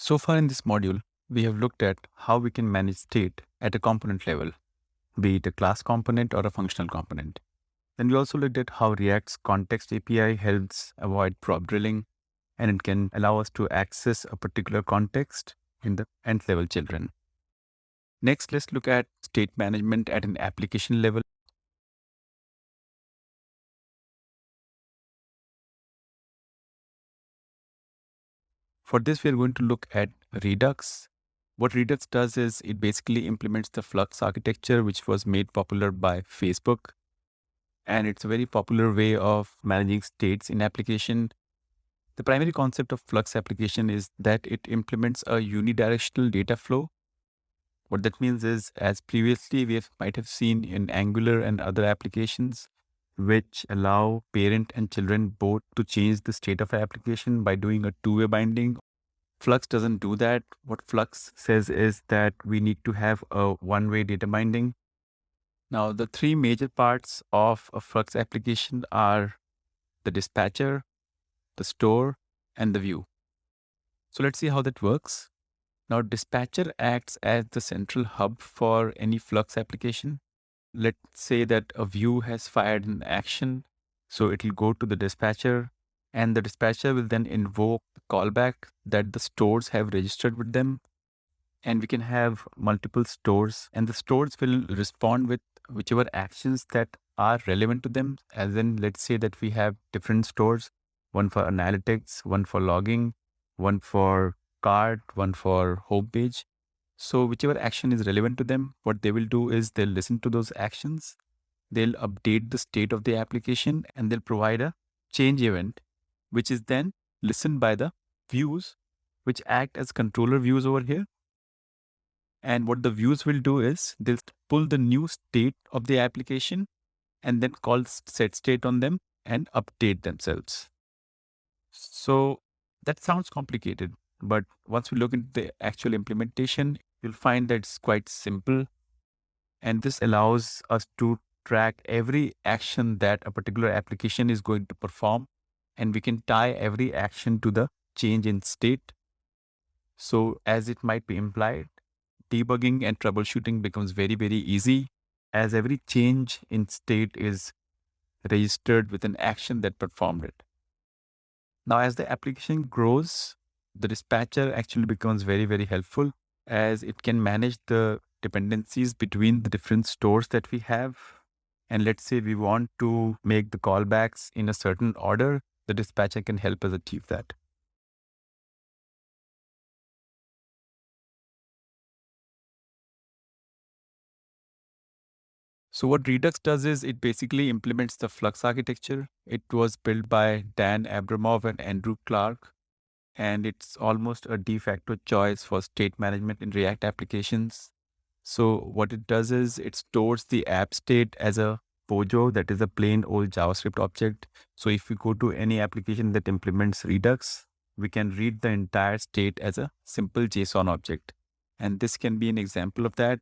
So far in this module, we have looked at how we can manage state at a component level, be it a class component or a functional component. Then we also looked at how React's context API helps avoid prop drilling, and it can allow us to access a particular context in the nth level children. Next, let's look at state management at an application level. For this, we are going to look at Redux. What Redux does is it basically implements the Flux architecture, which was made popular by Facebook. And it's a very popular way of managing states in application. The primary concept of Flux application is that it implements a unidirectional data flow. What that means is, as previously might have seen in Angular and other applications, which allow parent and children both to change the state of an application by doing a two-way binding. Flux doesn't do that. What Flux says is that we need to have a one-way data binding. Now, the three major parts of a Flux application are the dispatcher, the store, and the view. So let's see how that works. Now, dispatcher acts as the central hub for any Flux application. Let's say that a view has fired an action, so it will go to the dispatcher, and the dispatcher will then invoke the callback that the stores have registered with them. And we can have multiple stores, and the stores will respond with whichever actions that are relevant to them. As in, let's say that we have different stores, one for analytics, one for logging, one for cart, one for homepage. So whichever action is relevant to them, what they will do is they'll listen to those actions, they'll update the state of the application, and they'll provide a change event, which is then listened by the views, which act as controller views over here. And what the views will do is they'll pull the new state of the application and then call set state on them and update themselves. So that sounds complicated, but once we look into the actual implementation, you'll find that it's quite simple. And this allows us to track every action that a particular application is going to perform. And we can tie every action to the change in state. So as it might be implied, debugging and troubleshooting becomes very, very easy, as every change in state is registered with an action that performed it. Now, as the application grows, the dispatcher actually becomes very, very helpful, as it can manage the dependencies between the different stores that we have. And let's say we want to make the callbacks in a certain order, the dispatcher can help us achieve that. So what Redux does is it basically implements the Flux architecture. It was built by Dan Abramov and Andrew Clark, and it's almost a de facto choice for state management in React applications. So what it does is it stores the app state as a POJO, that is a plain old JavaScript object. So if we go to any application that implements Redux, we can read the entire state as a simple JSON object. And this can be an example of that.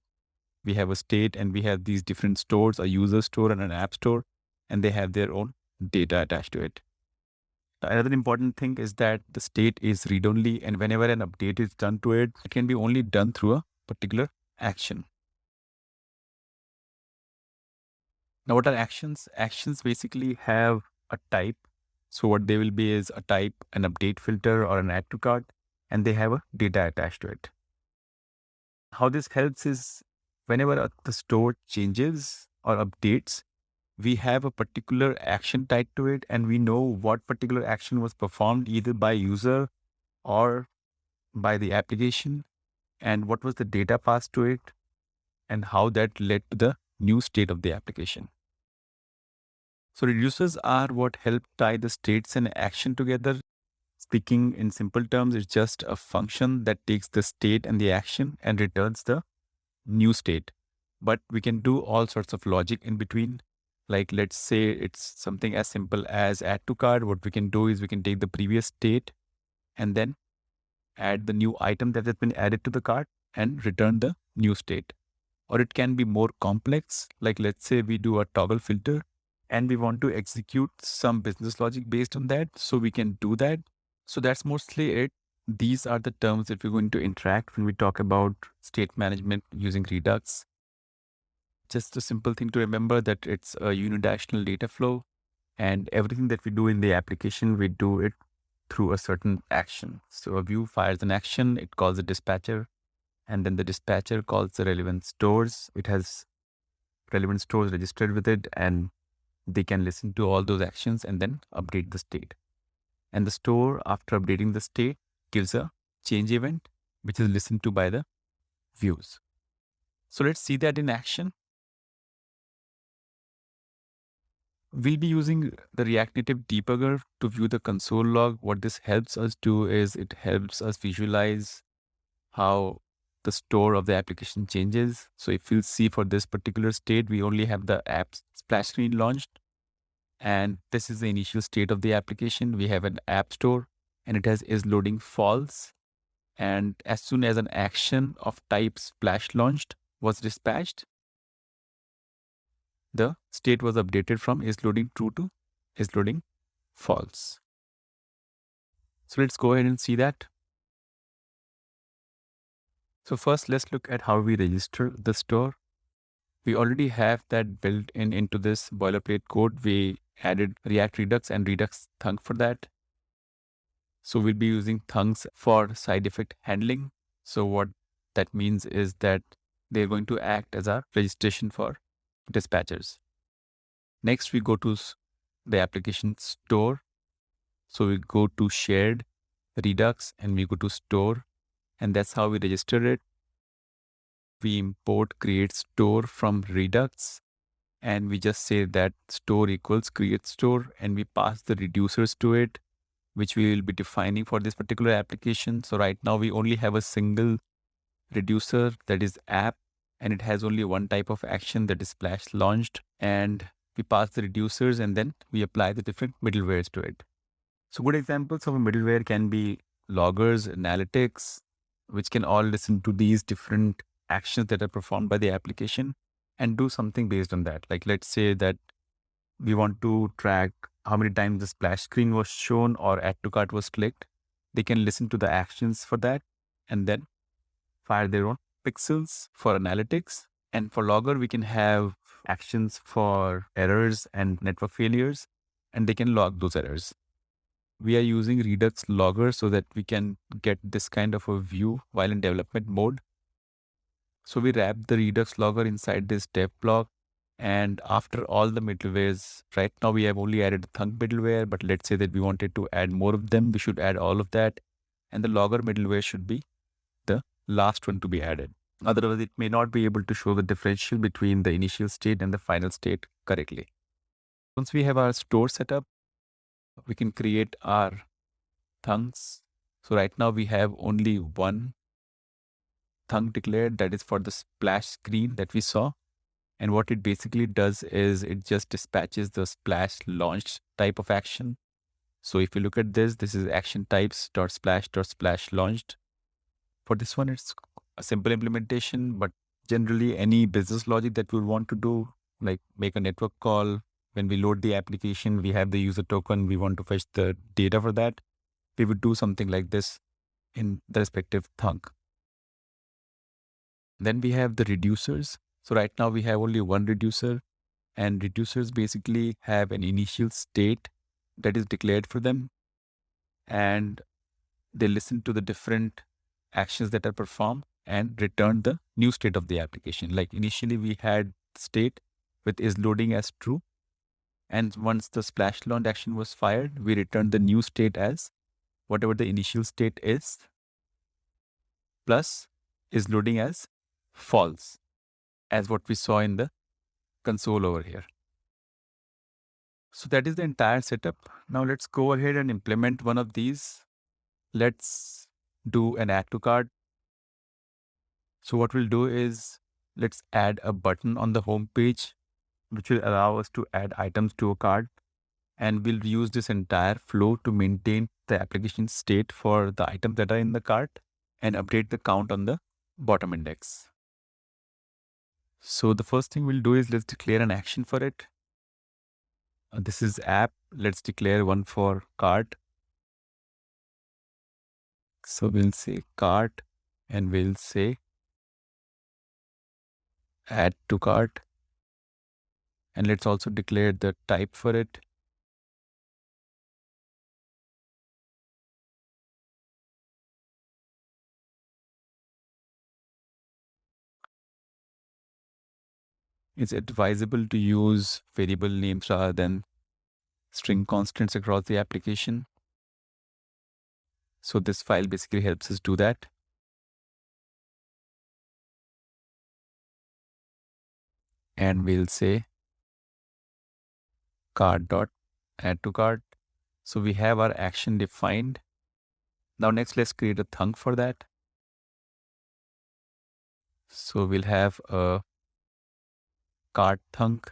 We have a state and we have these different stores, a user store and an app store, and they have their own data attached to it. Another important thing is that the state is read-only, and whenever an update is done to it, it can be only done through a particular action. Now, what are actions? Actions basically have a type. So what they will be is a type, an update filter or an add to cart, and they have a data attached to it. How this helps is whenever the store changes or updates, we have a particular action tied to it, and we know what particular action was performed either by user or by the application, and what was the data passed to it, and how that led to the new state of the application. So reducers are what help tie the states and action together. Speaking in simple terms, it's just a function that takes the state and the action and returns the new state. But we can do all sorts of logic in between. Like, let's say it's something as simple as add to cart. What we can do is we can take the previous state and then add the new item that has been added to the cart and return the new state. Or it can be more complex. Like, let's say we do a toggle filter and we want to execute some business logic based on that. So we can do that. So that's mostly it. these are the terms that we're going to interact when we talk about state management using Redux. Just a simple thing to remember that it's a unidirectional data flow, and everything that we do in the application, we do it through a certain action. So a view fires an action, it calls a dispatcher, and then the dispatcher calls the relevant stores. It has relevant stores registered with it, and they can listen to all those actions and then update the state. And the store, after updating the state, gives a change event, which is listened to by the views. So let's see that in action. We'll be using the React Native debugger to view the console log. What this helps us do is it helps us visualize how the store of the application changes. So if you see for this particular state, we only have the app splash screen launched. And this is the initial state of the application. We have an app store and it has is loading false. And as soon as an action of type splash launched was dispatched, the state was updated from is loading true to is loading false. So let's go ahead and see that. So first, let's look at how we register the store. We already have that built into this boilerplate code. We added React Redux and Redux Thunk for that. So we'll be using Thunks for side effect handling. So what that means is that they're going to act as our registration for dispatchers. Next, we go to the application store. So we go to shared Redux and we go to store, and that's how we register it. We import create store from Redux, and we just say that store equals create store, and we pass the reducers to it, which we will be defining for this particular application. So right now we only have a single reducer, that is app, and it has only one type of action, that is splash launched, and we pass the reducers and then we apply the different middlewares to it. So good examples of a middleware can be loggers, analytics, which can all listen to these different actions that are performed by the application and do something based on that. Like let's say that we want to track how many times the splash screen was shown or add to cart was clicked. They can listen to the actions for that and then fire their own pixels for analytics. And for logger, we can have actions for errors and network failures, and they can log those errors. We are using Redux Logger so that we can get this kind of a view while in development mode. So we wrap the Redux Logger inside this dev block. And after all the middlewares, right now we have only added Thunk middleware, but let's say that we wanted to add more of them. We should add all of that. And the Logger middleware should be the last one to be added. Otherwise, it may not be able to show the differential between the initial state and the final state correctly. Once we have our store set up, we can create our Thunks. So right now we have only one Thunk declared, that is for the splash screen that we saw. And what it basically does is it just dispatches the splash launched type of action. So if you look at this, this is action types dot splash launched. For this one, it's a simple implementation, but generally any business logic that we want to do, like make a network call, when we load the application, we have the user token, we want to fetch the data for that, we would do something like this in the respective Thunk. Then we have the reducers. So right now we have only one reducer, and reducers basically have an initial state that is declared for them, and they listen to the different actions that are performed and return the new state of the application. Like initially we had state with is loading as true. And once the splash launch action was fired, we returned the new state as whatever the initial state is, plus is loading as false, as what we saw in the console over here. So that is the entire setup. Now let's go ahead and implement one of these. Let's do an add to cart. So what we'll do is let's add a button on the home page, which will allow us to add items to a cart. And we'll use this entire flow to maintain the application state for the items that are in the cart and update the count on the bottom index. So the first thing we'll do is let's declare an action for it. This is app. Let's declare one for cart. So we'll say cart and we'll say add to cart. And let's also declare the type for it. It's advisable to use variable names rather than string constants across the application. So this file basically helps us do that. And we'll say cart dot add to cart. So we have our action defined. Now next, let's create a thunk for that. So we'll have a cart thunk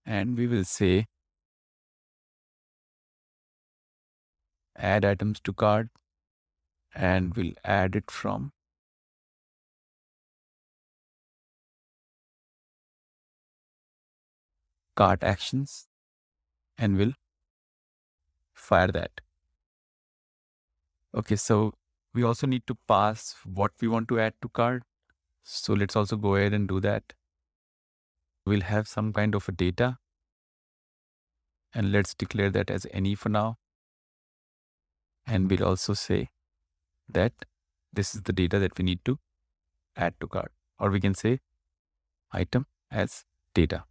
and we will say add items to cart and we'll add it from cart actions and we'll fire that. Okay, so we also need to pass what we want to add to cart. So let's also go ahead and do that. We'll have some kind of a data and let's declare that as any for now. And we'll also say that this is the data that we need to add to cart, or we can say item as data.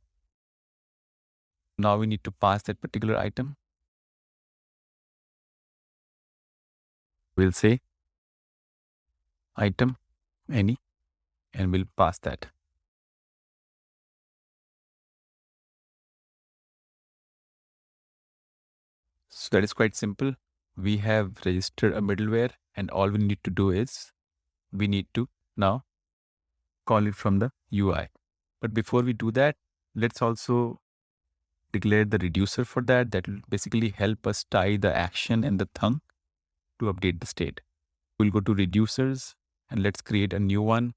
Now we need to pass that particular item. We'll say item any and we'll pass that. So that is quite simple. We have registered a middleware and all we need to do is we need to now call it from the UI. But before we do that, let's also declare the reducer for that. That will basically help us tie the action and the thunk to update the state. We'll go to reducers and let's create a new one.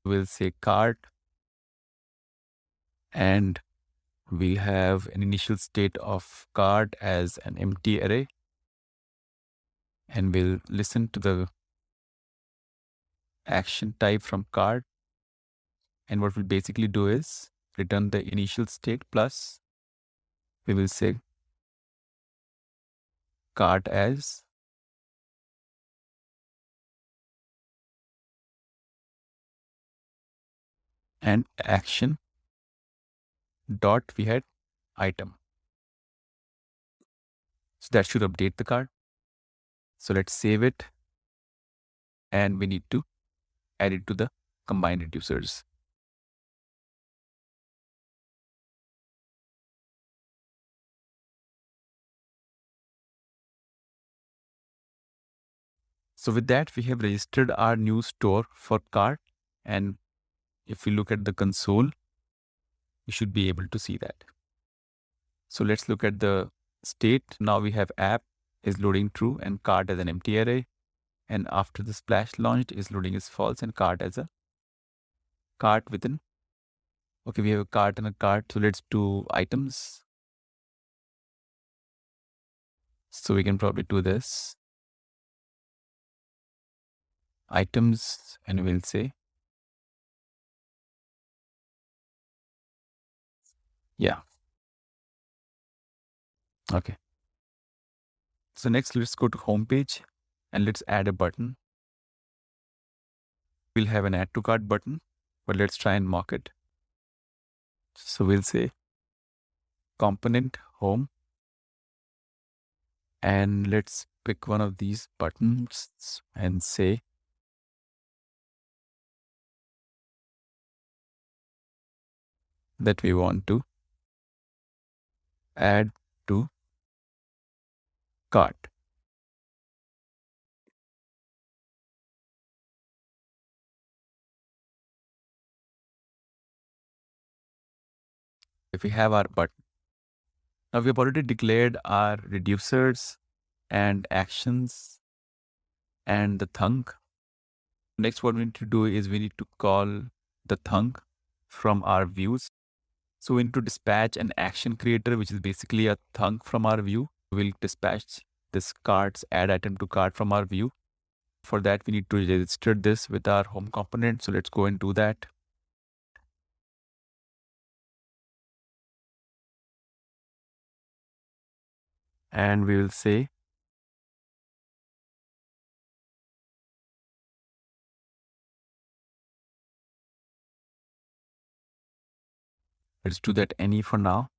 We'll say cart and we'll have an initial state of cart as an empty array and we'll listen to the action type from cart. And what we'll basically do is return the initial state plus we will say cart as and action dot we had item. So that should update the cart. So let's save it and we need to add it to the combined reducers. So with that, we have registered our new store for cart. And if we look at the console, we should be able to see that. So let's look at the state. Now we have app is loading true and cart as an empty array. And after the splash launched is loading is false and cart as a cart within. Okay, we have a cart and a cart. So let's do items. So we can probably do this. Items and we'll say, yeah. Okay. So next let's go to home page and let's add a button. We'll have an add to cart button, but let's try and mock it. So we'll say component home and let's pick one of these buttons and say that we want to add to cart. If we have our button, now we have already declared our reducers and actions and the thunk. Next, what we need to do is we need to call the thunk from our views. So we need to dispatch an action creator, which is basically a thunk from our view. We'll dispatch this cart's add item to cart from our view. For that, we need to register this with our home component. So let's go and do that. And we will say let's do that any for now.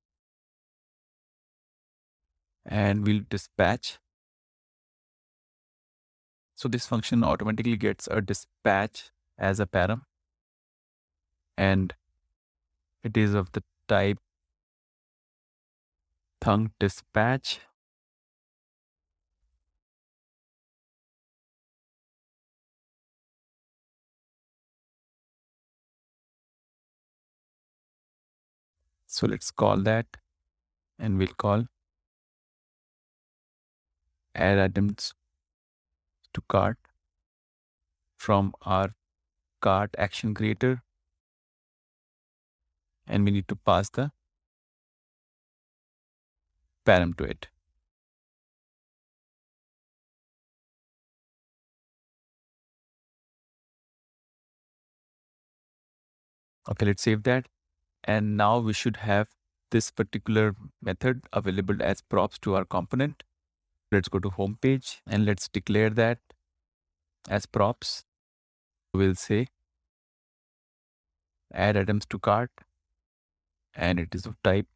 And we'll dispatch. So this function automatically gets a dispatch as a param. And it is of the type thunk dispatch. So let's call that, and we'll call add items to cart from our cart action creator. And we need to pass the param to it. Okay, let's save that. And now we should have this particular method available as props to our component. Let's go to home page and let's declare that as props. We'll say add items to cart, and it is of type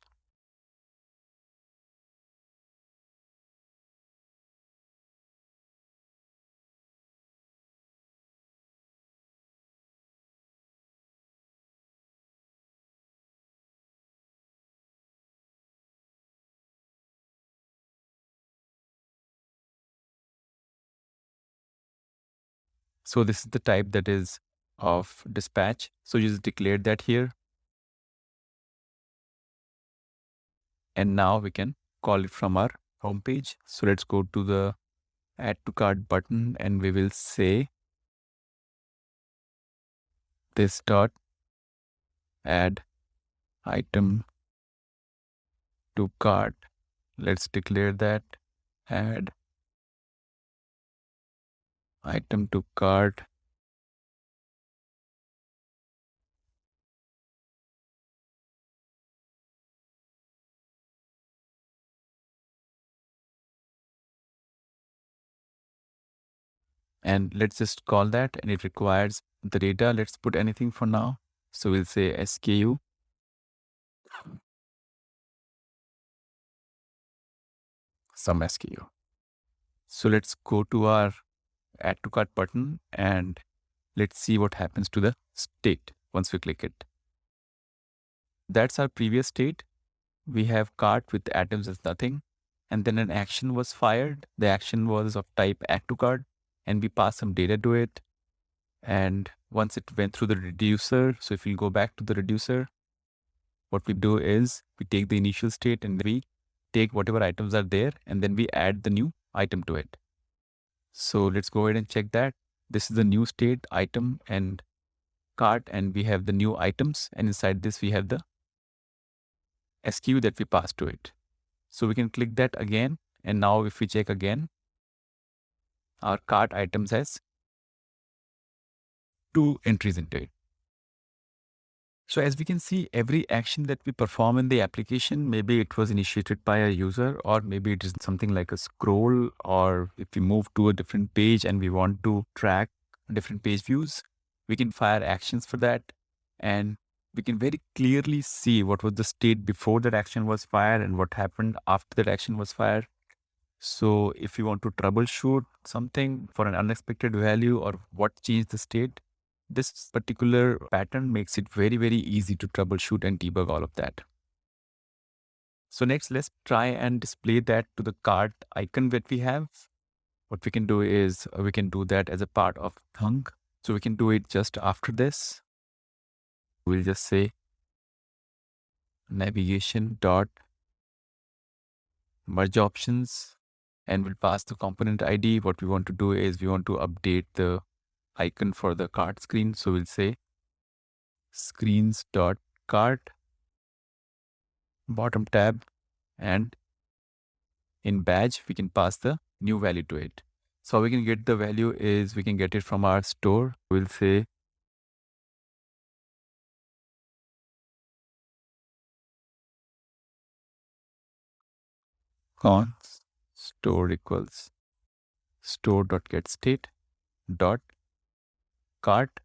so this is the type that is of dispatch. So you just declare that here. And now we can call it from our home page. So let's go to the add to cart button, and we will say this dot add item to cart. Let's declare that add item to cart. And let's just call that, and it requires the data. Let's put anything for now. So we'll say SKU, some SKU. So let's go to our add to cart button and let's see what happens to the state once we click it. That's our previous state. We have cart with items as nothing, and then an action was fired. The action was of type add to cart, and we pass some data to it. And once it went through the reducer, so if we go back to the reducer, what we do is we take the initial state and we take whatever items are there, and then we add the new item to it. So let's go ahead and check that. This is the new state, item and cart, and we have the new items, and inside this we have the SKU that we pass to it. So we can click that again, and now if we check again, our cart items has 2 entries into it. So as we can see, every action that we perform in the application, maybe it was initiated by a user, or maybe it is something like a scroll, or if we move to a different page and we want to track different page views, we can fire actions for that. And we can very clearly see what was the state before that action was fired and what happened after that action was fired. So if you want to troubleshoot something for an unexpected value or what changed the state, this particular pattern makes it very, very easy to troubleshoot and debug all of that. So next, let's try and display that to the cart icon that we have. What we can do is we can do that as a part of thunk. So we can do it just after this. We'll just say navigation dot merge options, and we'll pass the component ID. What we want to do is we want to update the icon for the cart screen. So we'll say screens dot cart bottom tab, and in badge we can pass the new value to it. So how we can get the value is we can get it from our store. We'll say cons store equals store.getState dot cart,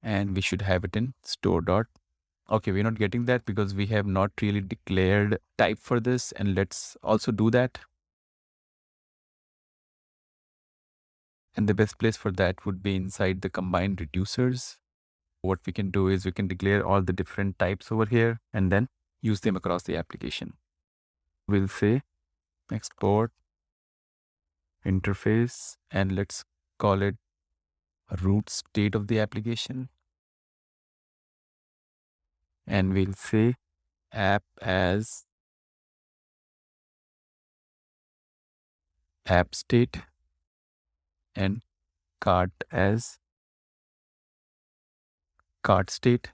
and we should have it in store dot. Okay, we're not getting that because we have not really declared type for this, and let's also do that. And the best place for that would be inside the combined reducers. What we can do is we can declare all the different types over here and then use them across the application. We'll say export interface, and let's call it root state of the application. And we'll say app as app state and cart as cart state.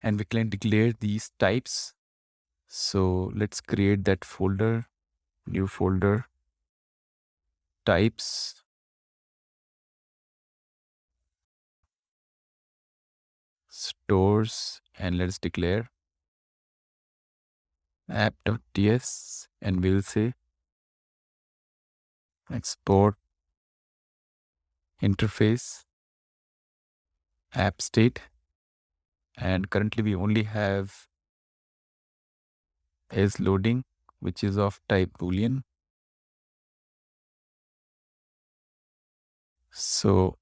And we can declare these types. So let's create that folder, new folder, types, stores, and let's declare app.ts, and we'll say export interface app state. And currently we only have is loading, which is of type boolean. So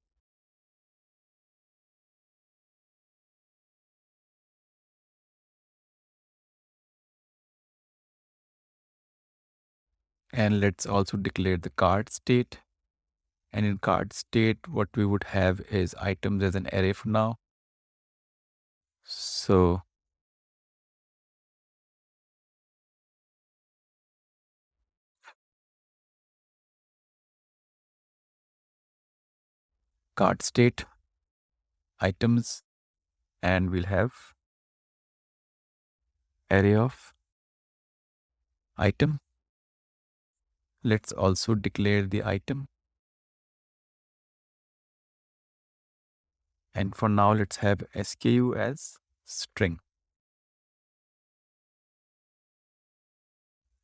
and let's also declare the cart state. And in cart state, what we would have is items as an array for now. So cart state items, and we'll have array of item. Let's also declare the item. And for now, let's have SKU as string.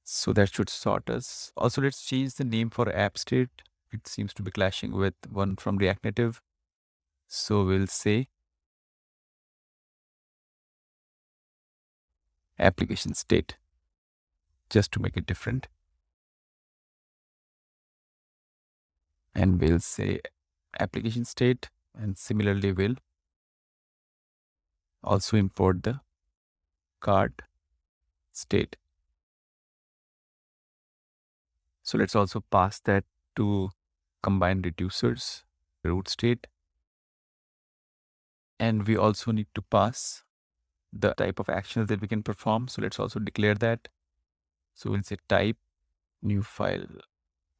So that should sort us. Also, let's change the name for app state. It seems to be clashing with one from React Native. So we'll say application state, just to make it different. And we'll say application state, and similarly we'll also import the cart state. So let's also pass that to combined reducers, root state. And we also need to pass the type of actions that we can perform. So let's also declare that. So we'll say type new file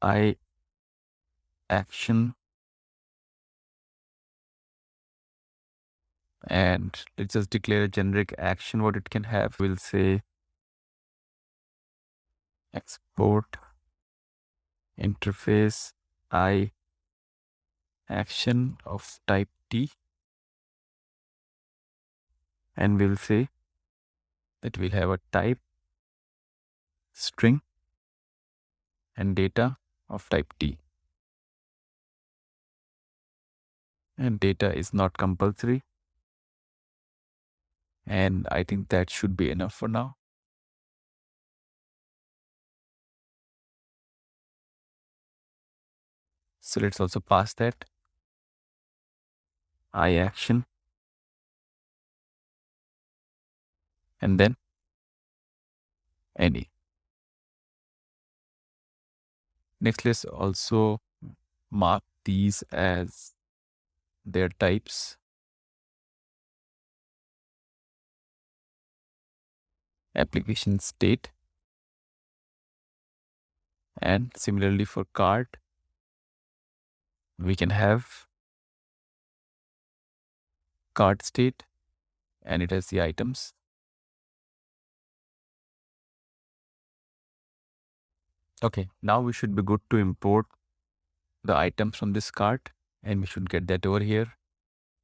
I action, and let's just declare a generic action what it can have. We'll say export interface I action of type T, and we'll say that we'll have a type string and data of type T. And data is not compulsory. And I think that should be enough for now. So let's also pass that I action, and then any. Next, let's also mark these as their types. Application state, and similarly for cart, we can have cart state, and it has the items. Okay, now we should be good to import the items from this cart, and we should get that over here.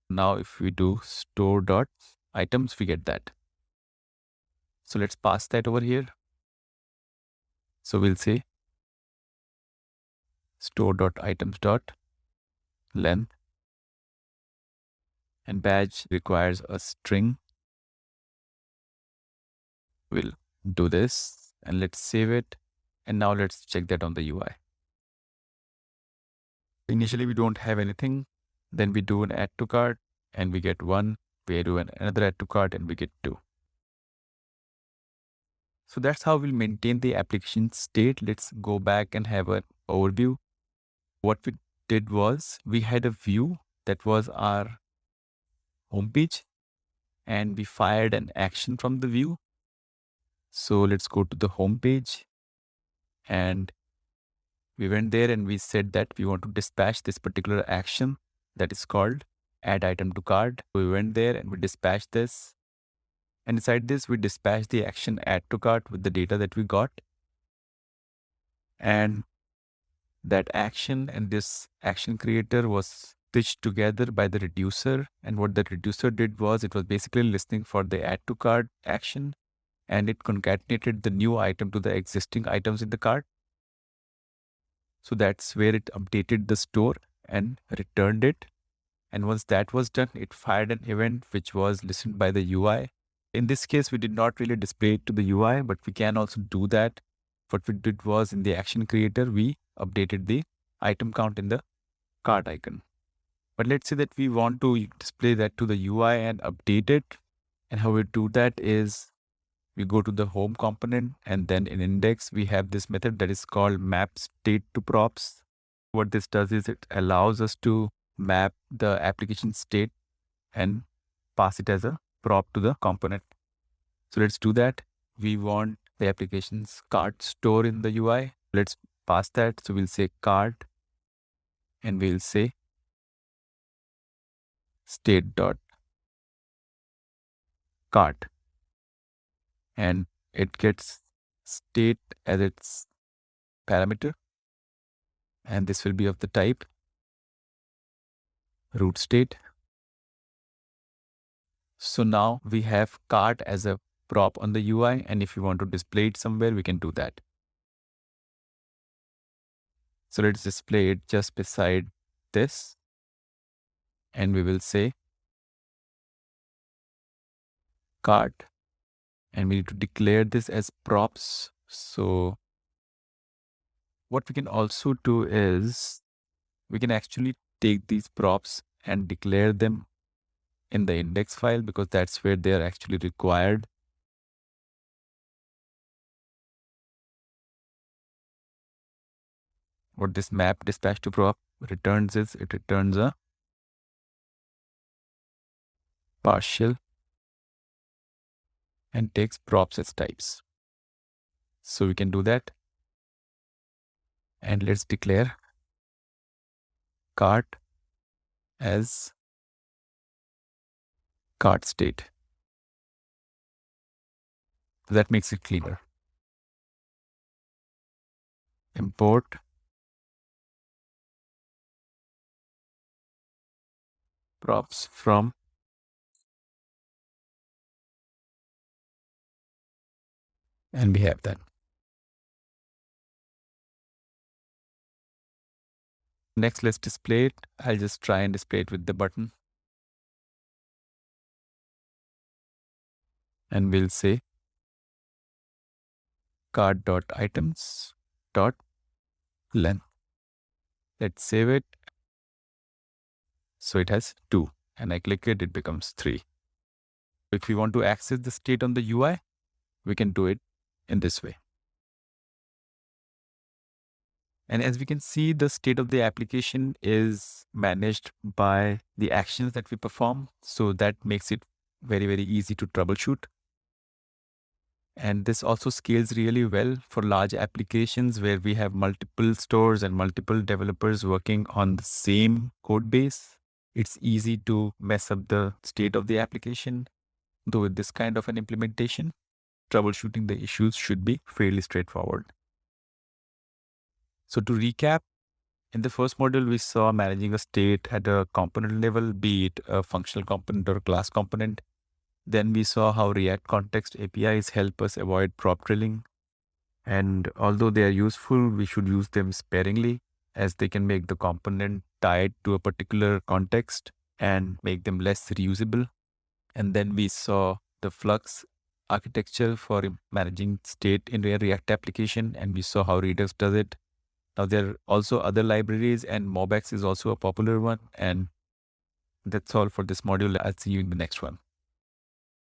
Now if we do store dot items, we get that. So let's pass that over here. So we'll say store dot items dot length, and badge requires a string. We'll do this and let's save it. And now let's check that on the UI. Initially we don't have anything. Then we do an add to cart and we get 1. We do another add to cart and we get 2. So that's how we'll maintain the application state. Let's go back and have an overview. What we did was we had a view that was our homepage, and we fired an action from the view. So let's go to the homepage, and we went there and we said that we want to dispatch this particular action that is called add item to cart. We went there and we dispatched this. And inside this, we dispatched the action add to cart with the data that we got. And that action and this action creator was stitched together by the reducer. And what the reducer did was it was basically listening for the add to cart action, and it concatenated the new item to the existing items in the cart. So that's where it updated the store and returned it. And once that was done, it fired an event which was listened by the UI. In this case, we did not really display it to the UI, but we can also do that. What we did was in the action creator, we updated the item count in the cart icon. But let's say that we want to display that to the UI and update it. And how we do that is we go to the home component, and then in index, we have this method that is called map state to props. What this does is it allows us to map the application state and pass it as a prop to the component. So let's do that. We want the application's cart store in the UI. Let's pass that. So we'll say cart, and we'll say state dot cart, and it gets state as its parameter, and this will be of the type root state. So now we have cart as a prop on the UI, and if you want to display it somewhere, we can do that. So let's display it just beside this, and we will say cart, and we need to declare this as props. So what we can also do is we can actually take these props and declare them in the index file, because that's where they are actually required. What this map dispatch to prop returns is it returns a partial and takes props as types. So we can do that. And let's declare cart as cart state. So that makes it cleaner. Import props from and we have that. Next, let's display it. I'll just try and display it with the button. And we'll say cart.items.length. Let's save it. So it has 2, and I click it, it becomes 3. If we want to access the state on the UI, we can do it in this way. And as we can see, the state of the application is managed by the actions that we perform. So that makes it very, very easy to troubleshoot. And this also scales really well for large applications where we have multiple stores and multiple developers working on the same code base. It's easy to mess up the state of the application. Though with this kind of an implementation, troubleshooting the issues should be fairly straightforward. So to recap, in the first module, we saw managing a state at a component level, be it a functional component or class component. Then we saw how React Context APIs help us avoid prop drilling. And although they are useful, we should use them sparingly, as they can make the component tied to a particular context and make them less reusable. And then we saw the Flux architecture for managing state in a React application, and we saw how Redux does it. Now, there are also other libraries, and MobX is also a popular one. And that's all for this module. I'll see you in the next one.